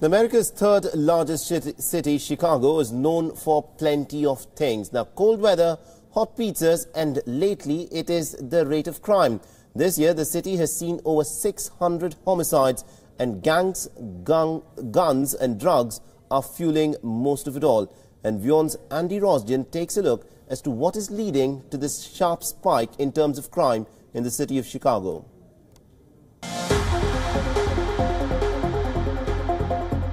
America's third largest city, Chicago, is known for plenty of things. Now, cold weather, hot pizzas, and lately it is the rate of crime. This year, the city has seen over 600 homicides, and gangs, guns and drugs are fueling most of it all. And WION's Andy Rosdian takes a look as to what is leading to this sharp spike in terms of crime in the city of Chicago.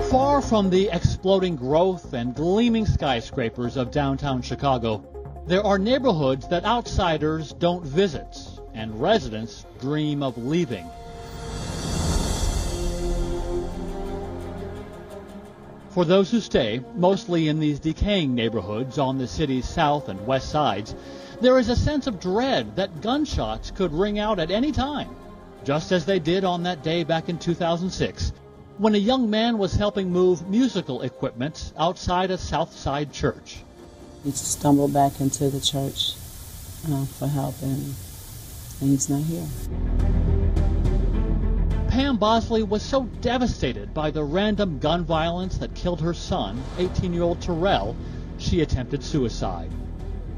Far from the exploding growth and gleaming skyscrapers of downtown Chicago, there are neighborhoods that outsiders don't visit and residents dream of leaving. For those who stay, mostly in these decaying neighborhoods on the city's south and west sides, there is a sense of dread that gunshots could ring out at any time, just as they did on that day back in 2006. When a young man was helping move musical equipment outside a South Side church. He stumbled back into the church for help, and he's not here. Pam Bosley was so devastated by the random gun violence that killed her son, 18-year-old Terrell, she attempted suicide.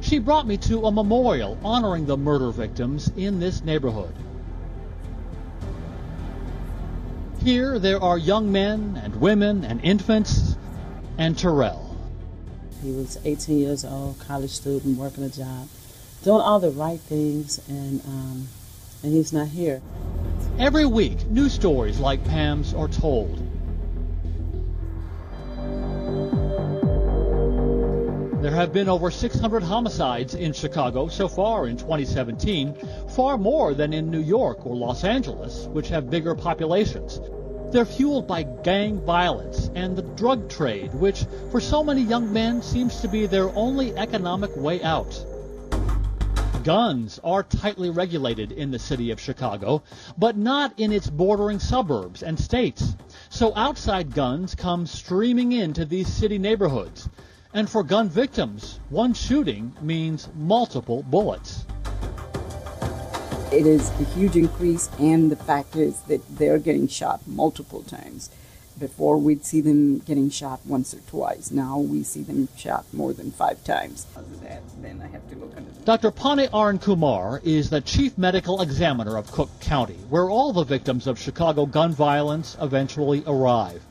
She brought me to a memorial honoring the murder victims in this neighborhood. Here there are young men and women and infants and Terrell. He was 18 years old, college student, working a job, doing all the right things, and he's not here. Every week, news stories like Pam's are told. There have been over 600 homicides in Chicago so far in 2017, far more than in New York or Los Angeles, which have bigger populations. They're fueled by gang violence and the drug trade, which for so many young men seems to be their only economic way out. Guns are tightly regulated in the city of Chicago, but not in its bordering suburbs and states. So outside guns come streaming into these city neighborhoods. And for gun victims, one shooting means multiple bullets. It is a huge increase, and the fact is that they're getting shot multiple times. Before, we'd see them getting shot once or twice. Now we see them shot more than 5 times. Then I have to look under the... Dr. Pane Arun Kumar is the chief medical examiner of Cook County, where all the victims of Chicago gun violence eventually arrive.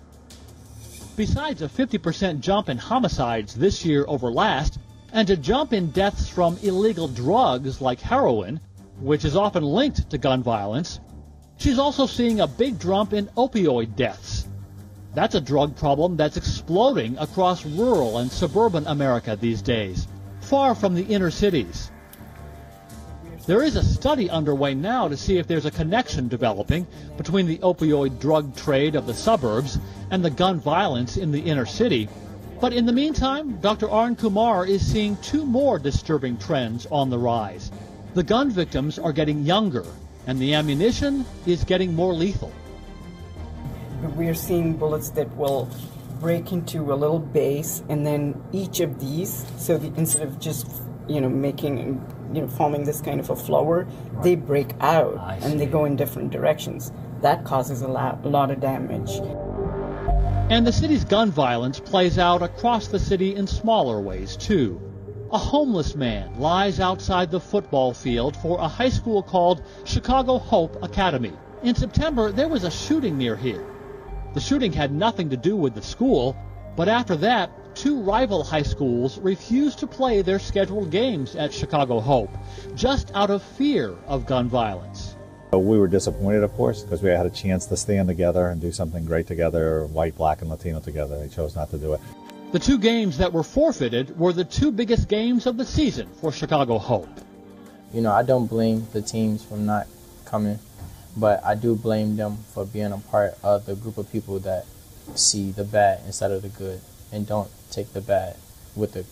Besides a 50% jump in homicides this year over last, and a jump in deaths from illegal drugs like heroin, which is often linked to gun violence, she's also seeing a big jump in opioid deaths. That's a drug problem that's exploding across rural and suburban America these days, far from the inner cities. There is a study underway now to see if there's a connection developing between the opioid drug trade of the suburbs and the gun violence in the inner city. But in the meantime, Dr. Arun Kumar is seeing 2 more disturbing trends on the rise. The gun victims are getting younger, and the ammunition is getting more lethal. We're seeing bullets that will break into a little base, and then each of these, so instead of just making, forming this kind of a flower, they break out and they go in different directions. That causes a lot of damage. And the city's gun violence plays out across the city in smaller ways, too. A homeless man lies outside the football field for a high school called Chicago Hope Academy. In September, there was a shooting near here. The shooting had nothing to do with the school, but after that, 2 rival high schools refused to play their scheduled games at Chicago Hope, just out of fear of gun violence. We were disappointed, of course, because we had a chance to stand together and do something great together, white, black, and Latino together. They chose not to do it. The 2 games that were forfeited were the 2 biggest games of the season for Chicago Hope. I don't blame the teams for not coming, but I do blame them for being a part of the group of people that see the bad instead of the good and don't take the bad with the,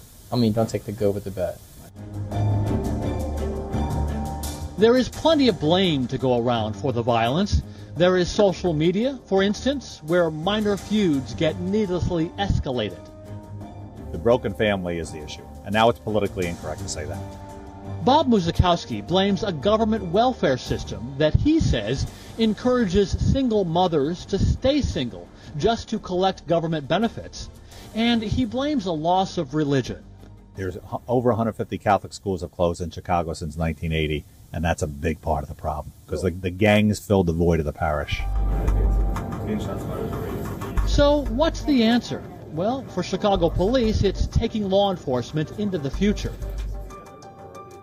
don't take the good with the bad. There is plenty of blame to go around for the violence. There is social media, for instance, where minor feuds get needlessly escalated. The broken family is the issue, and now it's politically incorrect to say that. Bob Muzikowski blames a government welfare system that he says encourages single mothers to stay single just to collect government benefits. And he blames a loss of religion. There's over 150 Catholic schools have closed in Chicago since 1980, and that's a big part of the problem because the gangs filled the void of the parish. So what's the answer? Well, for Chicago police, it's taking law enforcement into the future.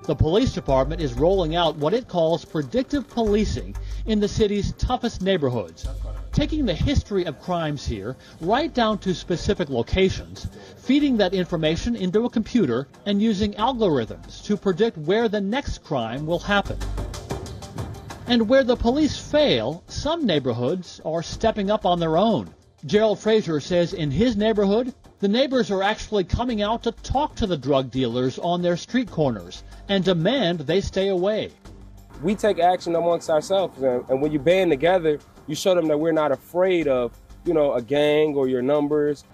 The police department is rolling out what it calls predictive policing in the city's toughest neighborhoods, taking the history of crimes here right down to specific locations, feeding that information into a computer, and using algorithms to predict where the next crime will happen. And where the police fail, some neighborhoods are stepping up on their own. Gerald Frazier says in his neighborhood, the neighbors are actually coming out to talk to the drug dealers on their street corners and demand they stay away. We take action amongst ourselves, and when you band together, you show them that we're not afraid of, a gang or your numbers.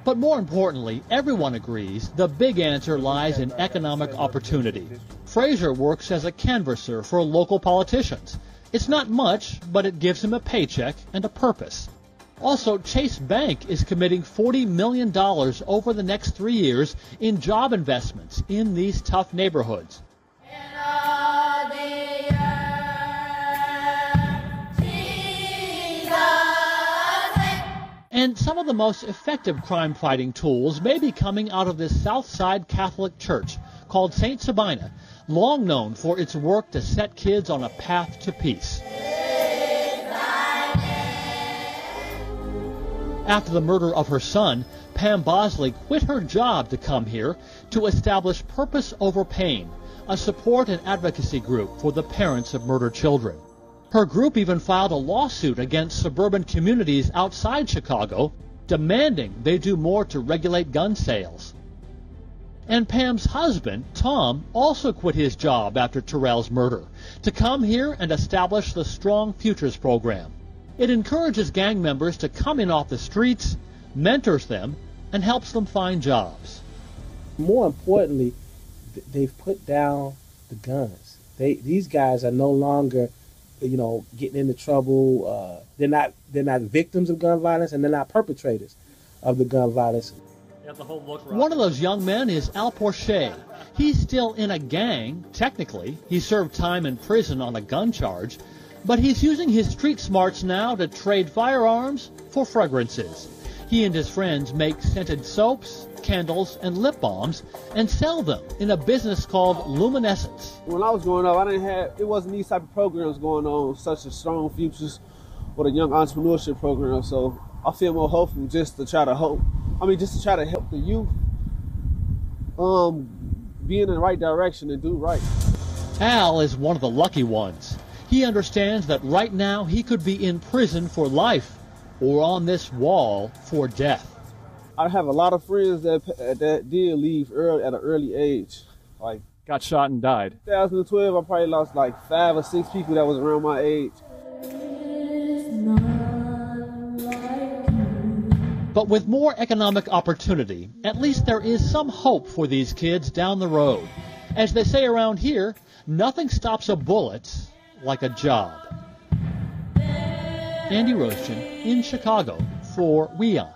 But more importantly, everyone agrees the big answer lies in economic opportunity. Frazier works as a canvasser for local politicians. It's not much, but it gives him a paycheck and a purpose. Also, Chase Bank is committing $40 million over the next 3 years in job investments in these tough neighborhoods. And some of the most effective crime-fighting tools may be coming out of this Southside Catholic church called St. Sabina, long known for its work to set kids on a path to peace. After the murder of her son, Pam Bosley quit her job to come here to establish Purpose Over Pain, a support and advocacy group for the parents of murdered children. Her group even filed a lawsuit against suburban communities outside Chicago, demanding they do more to regulate gun sales. And Pam's husband, Tom, also quit his job after Terrell's murder to come here and establish the Strong Futures program. It encourages gang members to come in off the streets, mentors them, and helps them find jobs. More importantly, they've put down the guns. These guys are no longer, getting into trouble. They're not victims of gun violence, and they're not perpetrators of the gun violence. One of those young men is Al Porche. He's still in a gang, technically. He served time in prison on a gun charge, but he's using his street smarts now to trade firearms for fragrances. He and his friends make scented soaps, candles, and lip balms and sell them in a business called Luminescence. When I was growing up, it wasn't these type of programs going on, such as Strong Futures or the Young Entrepreneurship Program. So I feel more hopeful just to try to help the youth be in the right direction and do right. Al is one of the lucky ones. He understands that right now he could be in prison for life or on this wall for death. I have a lot of friends that did leave at an early age. Like, got shot and died. 2012, I probably lost like 5 or 6 people that was around my age. But with more economic opportunity, at least there is some hope for these kids down the road. As they say around here, nothing stops a bullet like a job. Andy Roschen in Chicago for WION.